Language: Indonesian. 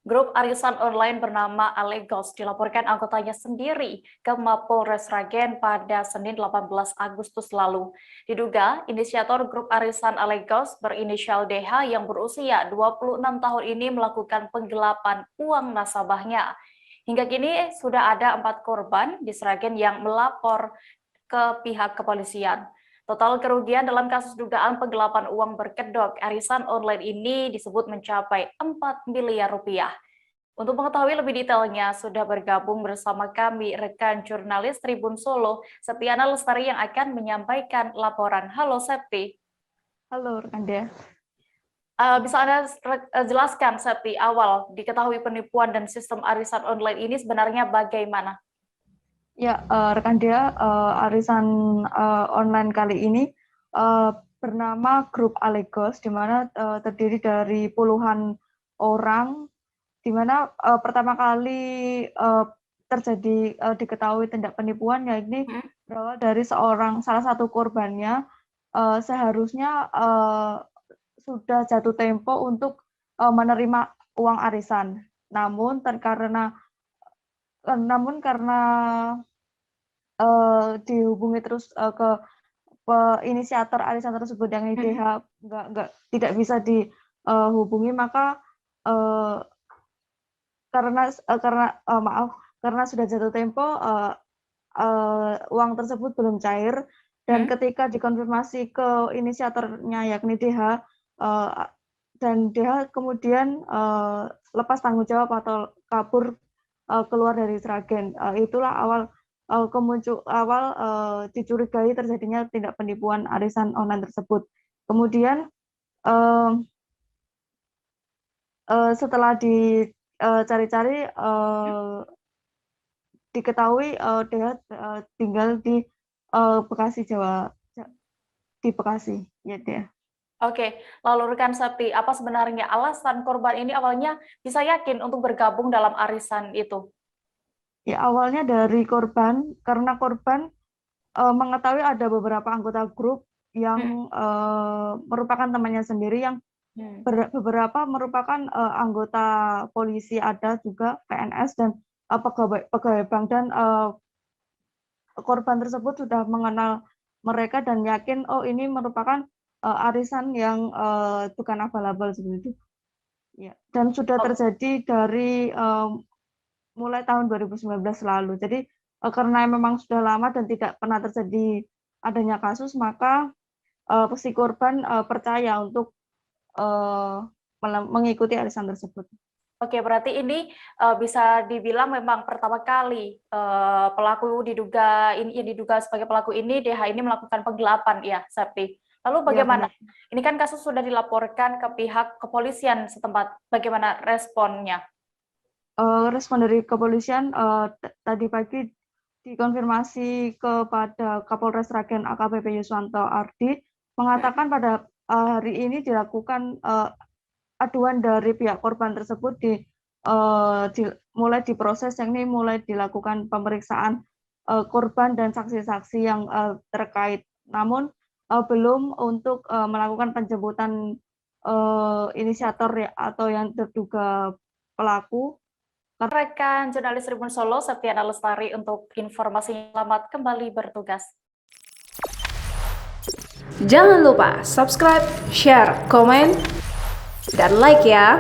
Grup arisan online bernama Alegos dilaporkan anggotanya sendiri ke Mapolres Sragen pada Senin 18 Agustus lalu. Diduga, inisiator grup arisan Alegos berinisial DH yang berusia 26 tahun ini melakukan penggelapan uang nasabahnya. Hingga kini sudah ada 4 korban di Sragen yang melapor ke pihak kepolisian. Total kerugian dalam kasus dugaan penggelapan uang berkedok arisan online ini disebut mencapai 4 miliar rupiah. Untuk mengetahui lebih detailnya, sudah bergabung bersama kami rekan jurnalis Tribun Solo, Septiana Lestari yang akan menyampaikan laporan. Halo Septi. Halo rekan Dea. Bisa Anda jelaskan Septi, awal diketahui penipuan dan sistem arisan online ini sebenarnya bagaimana? Ya, rekan Dea, arisan online kali ini bernama Grup Alegos, di mana terdiri dari puluhan orang, di mana pertama kali terjadi diketahui tindak penipuan, yakni berawal dari salah satu korbannya seharusnya sudah jatuh tempo untuk menerima uang arisan, namun karena dihubungi terus ke inisiator arisan tersebut yang IDH tidak bisa dihubungi, maka karena sudah jatuh tempo uang tersebut belum cair, dan ketika dikonfirmasi ke inisiatornya yakni DH, dan DH kemudian lepas tanggung jawab atau kabur keluar dari Sragen. Itulah awal dicurigai terjadinya tindak penipuan arisan online tersebut. Kemudian setelah dicari-cari diketahui dia tinggal di Bekasi, Jawa, di Bekasi, ya dia. Oke, lalu rekan Septi, apa sebenarnya alasan korban ini awalnya bisa yakin untuk bergabung dalam arisan itu? Ya, awalnya dari korban, karena korban mengetahui ada beberapa anggota grup yang merupakan temannya sendiri, yang beberapa merupakan anggota polisi, ada juga PNS dan pegawai bank, dan korban tersebut sudah mengenal mereka dan yakin ini merupakan arisan yang bukan abal-abal seperti itu. Ya, dan sudah terjadi dari mulai tahun 2019 lalu. Jadi karena memang sudah lama dan tidak pernah terjadi adanya kasus, maka si korban percaya untuk mengikuti arisan tersebut. Oke, berarti ini bisa dibilang memang pertama kali pelaku yang diduga sebagai pelaku ini, DH ini melakukan penggelapan, ya, Septi. Lalu bagaimana? Ya, ini kan kasus sudah dilaporkan ke pihak kepolisian setempat. Bagaimana responnya? Respon dari kepolisian tadi pagi dikonfirmasi kepada Kapolres Sragen AKBP Yuswanto Ardi, mengatakan pada hari ini dilakukan aduan dari pihak korban tersebut mulai diproses, yakni mulai dilakukan pemeriksaan korban dan saksi-saksi yang terkait. Namun belum untuk melakukan penjemputan inisiator atau yang terduga pelaku. Rekan jurnalis Tribun Solo, Septiana Lestari, untuk informasi. Selamat kembali bertugas. Jangan lupa subscribe, share, komen, dan like ya.